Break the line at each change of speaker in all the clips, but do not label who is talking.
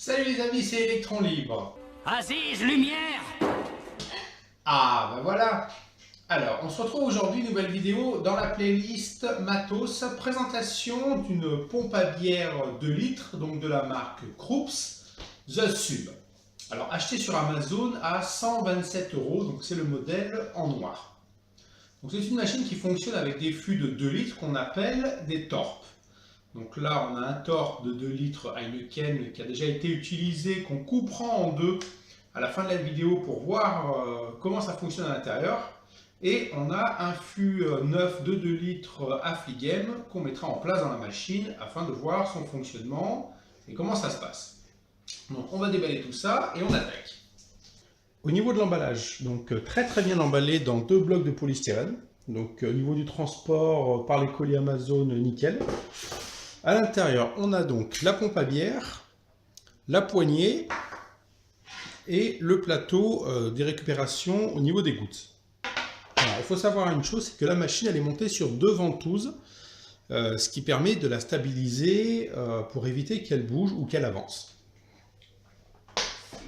Salut les amis, c'est Electron Libre.
Aziz, lumière!
Ah ben voilà. Alors, on se retrouve aujourd'hui, nouvelle vidéo dans la playlist Matos, présentation d'une pompe à bière 2 litres, donc de la marque Krups, The Sub. Alors, acheté sur Amazon à 127 €, donc c'est le modèle en noir. Donc c'est une machine qui fonctionne avec des fûts de 2 litres qu'on appelle des torpes. Donc là, on a un torp de 2 litres Heineken qui a déjà été utilisé, qu'on coupera en deux à la fin de la vidéo pour voir comment ça fonctionne à l'intérieur. Et on a un fût neuf de 2 litres Affligem qu'on mettra en place dans la machine afin de voir son fonctionnement et comment ça se passe. Donc on va déballer tout ça et on attaque. Au niveau de l'emballage, donc très bien emballé dans 2 blocs de polystyrène. Donc au niveau du transport par les colis Amazon, nickel. À l'intérieur, on a donc la pompe à bière, la poignée et le plateau des récupérations au niveau des gouttes. Alors, il faut savoir une chose, c'est que la machine elle est montée sur 2 ventouses, ce qui permet de la stabiliser pour éviter qu'elle bouge ou qu'elle avance.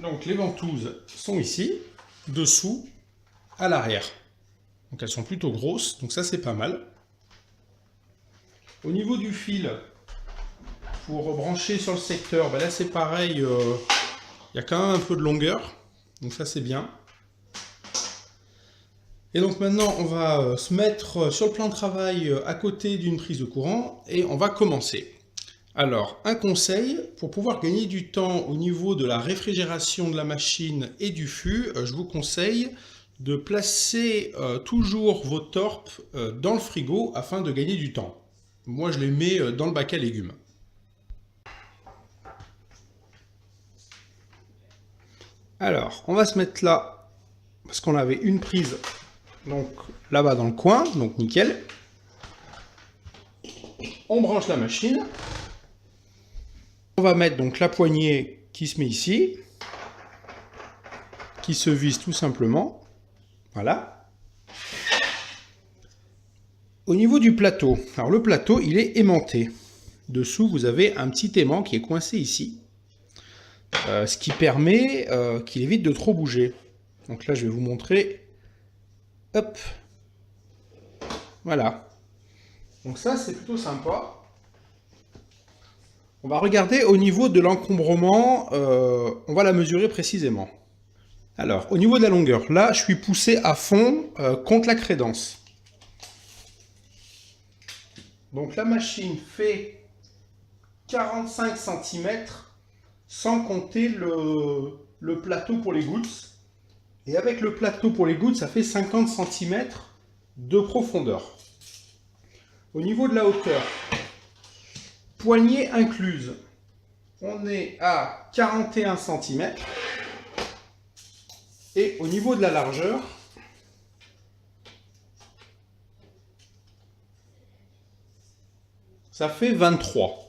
Donc les ventouses sont ici, dessous, à l'arrière. Donc elles sont plutôt grosses, donc ça c'est pas mal. Au niveau du fil, pour brancher sur le secteur, ben là c'est pareil, il y a quand même un peu de longueur, donc ça c'est bien. Et donc maintenant on va se mettre sur le plan de travail à côté d'une prise de courant et on va commencer. Alors un conseil, pour pouvoir gagner du temps au niveau de la réfrigération de la machine et du fût, je vous conseille de placer toujours vos torpes dans le frigo afin de gagner du temps. Moi je les mets dans le bac à légumes. Alors, on va se mettre là, parce qu'on avait une prise, donc là-bas dans le coin, donc nickel. On branche la machine. On va mettre donc la poignée qui se met ici, qui se visse tout simplement. Voilà. Au niveau du plateau, alors le plateau, il est aimanté. Dessous, vous avez un petit aimant qui est coincé ici. Ce qui permet qu'il évite de trop bouger. Donc là, je vais vous montrer. Hop. Voilà. Donc ça, c'est plutôt sympa. On va regarder au niveau de l'encombrement. On va la mesurer précisément. Alors, au niveau de la longueur, là, je suis poussé à fond contre la crédence. Donc la machine fait 45 cm. Sans compter le plateau pour les gouttes. Et avec le plateau pour les gouttes, ça fait 50 cm de profondeur. Au niveau de la hauteur, poignée incluse, on est à 41 cm. Et au niveau de la largeur, ça fait 23.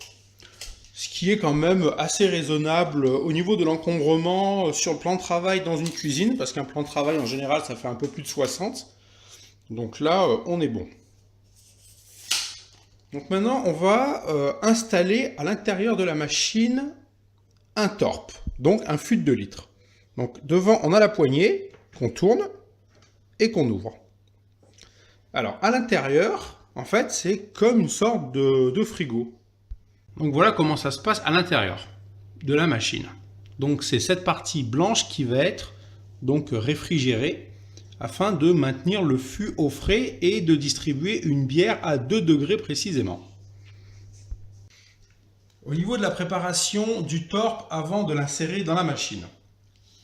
Ce qui est quand même assez raisonnable au niveau de l'encombrement sur le plan de travail dans une cuisine, parce qu'un plan de travail en général ça fait un peu plus de 60. Donc là on est bon. Donc maintenant on va installer à l'intérieur de la machine un torp, donc un fût de 2 litres. Donc devant on a la poignée qu'on tourne et qu'on ouvre. Alors à l'intérieur, en fait c'est comme une sorte de frigo. Donc voilà comment ça se passe à l'intérieur de la machine. Donc c'est cette partie blanche qui va être donc réfrigérée afin de maintenir le fût au frais et de distribuer une bière à 2 degrés précisément. Au niveau de la préparation du torp avant de l'insérer dans la machine.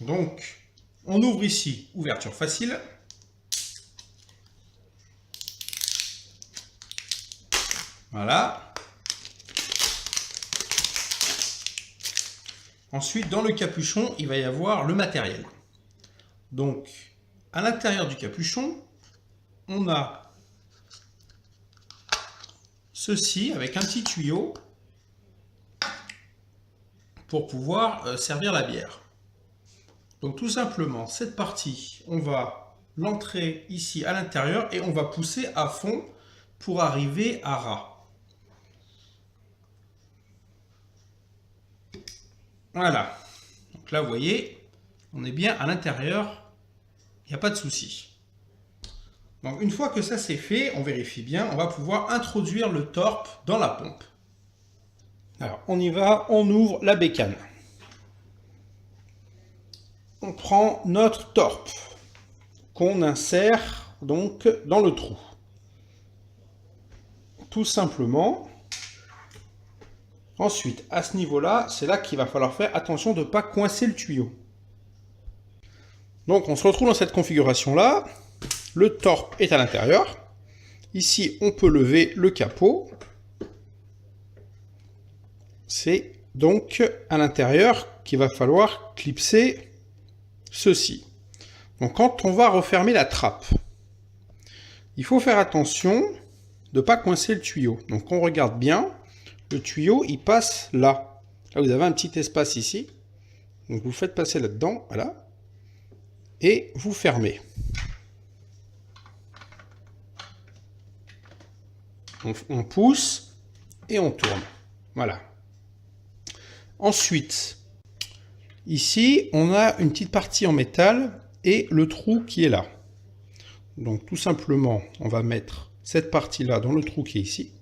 Donc on ouvre ici, ouverture facile. Voilà. Ensuite, dans le capuchon, il va y avoir le matériel. Donc, à l'intérieur du capuchon, on a ceci avec un petit tuyau pour pouvoir servir la bière. Donc, tout simplement, cette partie, on va l'entrer ici à l'intérieur et on va pousser à fond pour arriver à ras. Voilà. Donc là, vous voyez, on est bien à l'intérieur. Il n'y a pas de souci. Donc une fois que ça c'est fait, on vérifie bien, on va pouvoir introduire le torp dans la pompe. Alors on y va, on ouvre la bécane. On prend notre torp qu'on insère donc dans le trou. Tout simplement. Ensuite, à ce niveau-là, c'est là qu'il va falloir faire attention de ne pas coincer le tuyau. Donc on se retrouve dans cette configuration-là. Le torp est à l'intérieur. Ici, on peut lever le capot. C'est donc à l'intérieur qu'il va falloir clipser ceci. Donc quand on va refermer la trappe, il faut faire attention de ne pas coincer le tuyau. Donc on regarde bien, le tuyau il passe là. Là vous avez un petit espace ici. Donc vous faites passer là-dedans, voilà. Et vous fermez. On pousse et on tourne. Voilà. Ensuite, ici, on a une petite partie en métal et le trou qui est là. Donc tout simplement, on va mettre cette partie-là dans le trou qui est ici.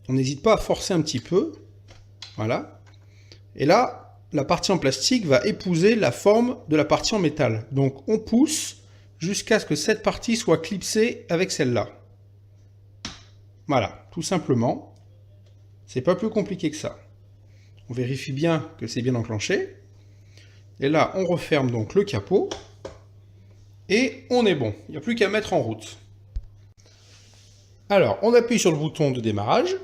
On n'hésite pas à forcer un petit peu. Voilà. Et là, la partie en plastique va épouser la forme de la partie en métal. Donc on pousse jusqu'à ce que cette partie soit clipsée avec celle-là. Voilà, tout simplement. C'est pas plus compliqué que ça. On vérifie bien que c'est bien enclenché. Et là, on referme donc le capot. Et on est bon. Il n'y a plus qu'à mettre en route. Alors, on appuie sur le bouton de démarrage.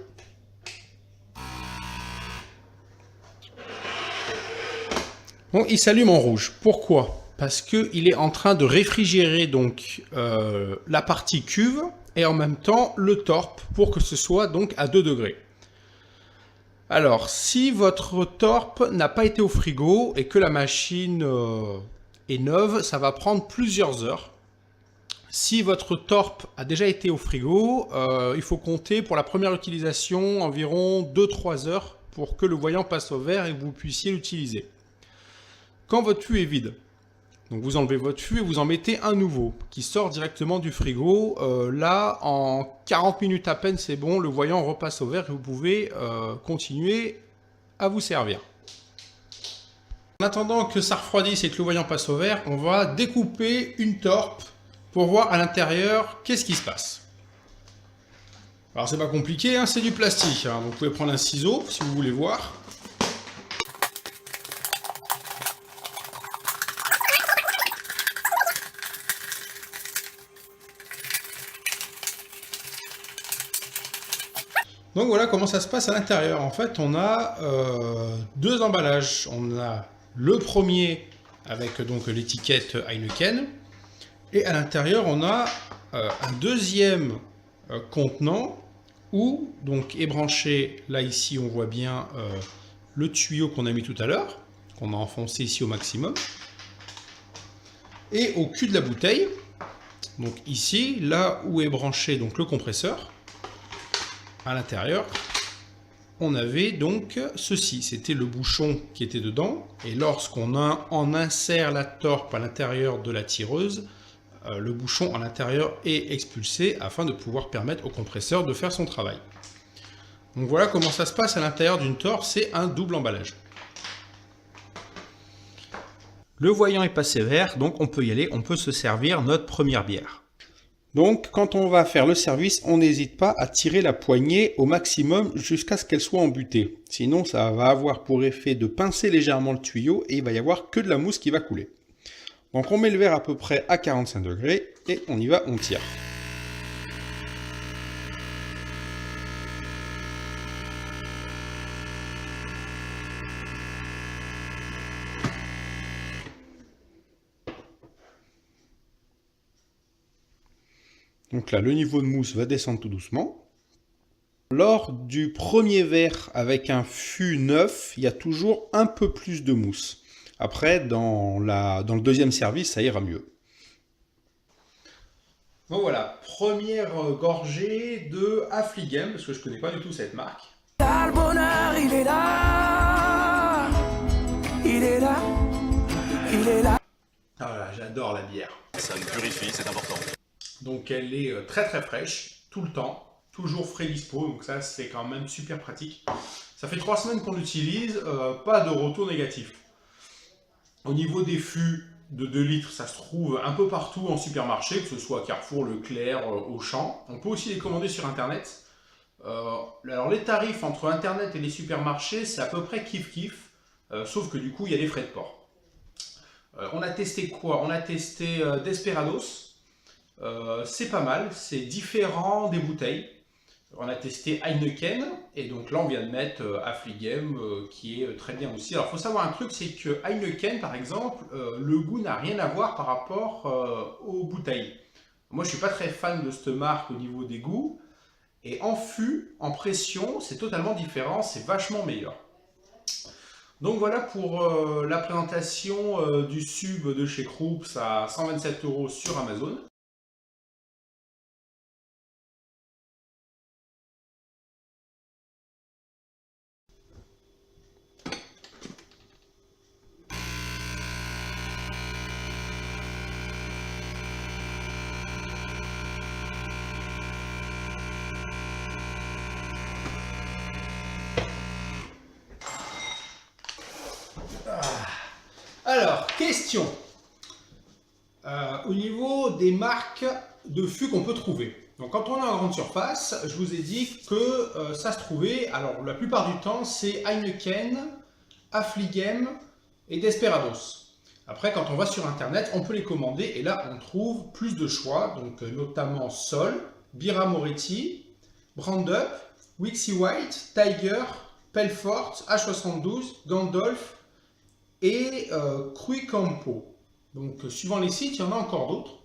Bon, il s'allume en rouge. Pourquoi ? Parce qu'il est en train de réfrigérer donc la partie cuve et en même temps le torp pour que ce soit donc à 2 degrés. Alors, si votre torp n'a pas été au frigo et que la machine est neuve, ça va prendre plusieurs heures. Si votre torp a déjà été au frigo, il faut compter pour la première utilisation environ 2-3 heures pour que le voyant passe au vert et que vous puissiez l'utiliser. Quand votre fût est vide, donc vous enlevez votre fût et vous en mettez un nouveau qui sort directement du frigo. Là, en 40 minutes à peine, c'est bon, le voyant repasse au vert et vous pouvez continuer à vous servir. En attendant que ça refroidisse et que le voyant passe au vert, on va découper une torp pour voir à l'intérieur qu'est-ce qui se passe. Alors c'est pas compliqué, hein, c'est du plastique, hein, donc vous pouvez prendre un ciseau si vous voulez voir. Donc voilà comment ça se passe à l'intérieur. En fait, on a deux emballages. On a le premier avec donc l'étiquette Heineken. Et à l'intérieur, on a un deuxième contenant où donc est branché, là ici on voit bien le tuyau qu'on a mis tout à l'heure, qu'on a enfoncé ici au maximum. Et au cul de la bouteille, donc ici, là où est branché donc le compresseur, à l'intérieur, on avait donc ceci, c'était le bouchon qui était dedans, et lorsqu'on en insère la torpe à l'intérieur de la tireuse, le bouchon à l'intérieur est expulsé afin de pouvoir permettre au compresseur de faire son travail. Donc voilà comment ça se passe à l'intérieur d'une torpe, c'est un double emballage. Le voyant est passé vert, donc on peut y aller, on peut se servir notre première bière. Donc, quand on va faire le service, on n'hésite pas à tirer la poignée au maximum jusqu'à ce qu'elle soit embutée. Sinon, ça va avoir pour effet de pincer légèrement le tuyau et il va y avoir que de la mousse qui va couler. Donc, on met le verre à peu près à 45 degrés et on y va, on tire. Donc là, le niveau de mousse va descendre tout doucement. Lors du premier verre avec un fût neuf, il y a toujours un peu plus de mousse. Après, dans le deuxième service, ça ira mieux. Donc voilà, première gorgée de Affligem, parce que je ne connais pas du tout cette marque.
Là, le bonheur, il est là. Il est là. Il est là.
Ah là, j'adore la bière.
Ça me purifie, c'est important.
Donc elle est très très fraîche, tout le temps, toujours frais dispo, donc ça c'est quand même super pratique. Ça fait 3 semaines qu'on l'utilise, pas de retour négatif. Au niveau des fûts de 2 litres, ça se trouve un peu partout en supermarché, que ce soit Carrefour, Leclerc, Auchan. On peut aussi les commander sur internet. Alors les tarifs entre internet et les supermarchés, c'est à peu près kiff-kiff, sauf que du coup il y a des frais de port. On a testé quoi? On a testé Desperados. C'est pas mal, c'est différent des bouteilles. On a testé Heineken, et donc là on vient de mettre Affligem, qui est très bien aussi. Alors il faut savoir un truc, c'est que Heineken par exemple, le goût n'a rien à voir par rapport aux bouteilles. Moi je suis pas très fan de cette marque au niveau des goûts, et en fût, en pression, c'est totalement différent, c'est vachement meilleur. Donc voilà pour la présentation du sub de chez Krups à 127 € sur Amazon. Alors, question. Au niveau des marques de fûts qu'on peut trouver. Donc quand on est en grande surface, je vous ai dit que ça se trouvait, alors la plupart du temps, c'est Heineken, Affligem et Desperados. Après, quand on va sur internet, on peut les commander et là, on trouve plus de choix, donc notamment Sol, Birra Moretti, Brandup, Wixie White, Tiger, Pelfort, H72, Gandalf et Cruy Campo. Donc suivant les sites, il y en a encore d'autres.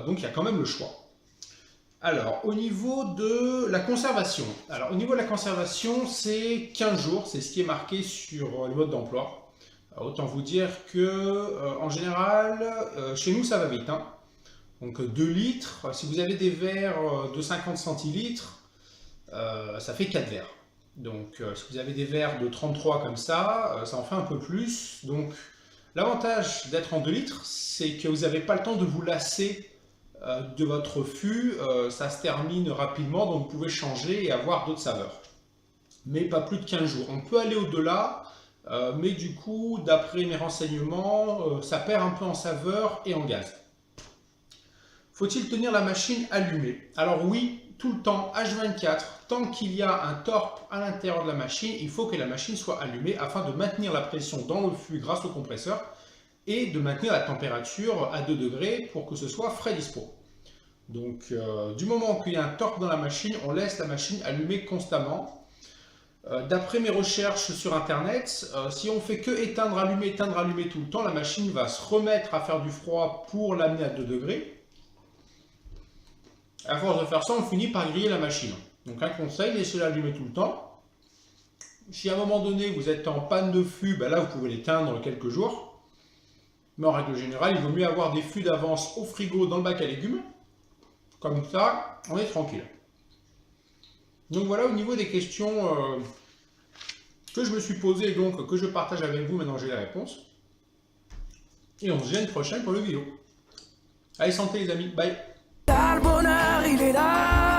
Donc il y a quand même le choix. Alors au niveau de la conservation. Alors au niveau de la conservation, c'est 15 jours, c'est ce qui est marqué sur le mode d'emploi. Autant vous dire que en général, chez nous ça va vite. Hein. Donc 2 litres, si vous avez des verres de 50 centilitres, ça fait 4 verres. Donc si vous avez des verres de 33 comme ça en fait un peu plus. Donc l'avantage d'être en 2 litres, c'est que vous n'avez pas le temps de vous lasser de votre fût. Ça se termine rapidement, donc vous pouvez changer et avoir d'autres saveurs. Mais pas plus de 15 jours. On peut aller au-delà, mais du coup, d'après mes renseignements, ça perd un peu en saveur et en gaz. Faut-il tenir la machine allumée? Alors oui, tout le temps, H24, tant qu'il y a un torp à l'intérieur de la machine, il faut que la machine soit allumée afin de maintenir la pression dans le fût grâce au compresseur et de maintenir la température à 2 degrés pour que ce soit frais dispo. Donc du moment qu'il y a un torp dans la machine, on laisse la machine allumée constamment. D'après mes recherches sur internet, si on fait que éteindre, allumer tout le temps, la machine va se remettre à faire du froid pour l'amener à 2 degrés. À force de faire ça, on finit par griller la machine. Donc un conseil, laissez-la allumer tout le temps. Si à un moment donné vous êtes en panne de fût, ben là vous pouvez l'éteindre quelques jours. Mais en règle générale, il vaut mieux avoir des fûts d'avance au frigo dans le bac à légumes. Comme ça, on est tranquille. Donc voilà au niveau des questions que je me suis posées et donc que je partage avec vous. Maintenant j'ai les réponses. Et on se dit à une prochaine pour le vidéo. Allez, santé les amis, bye.
Là, le bonheur, il est là.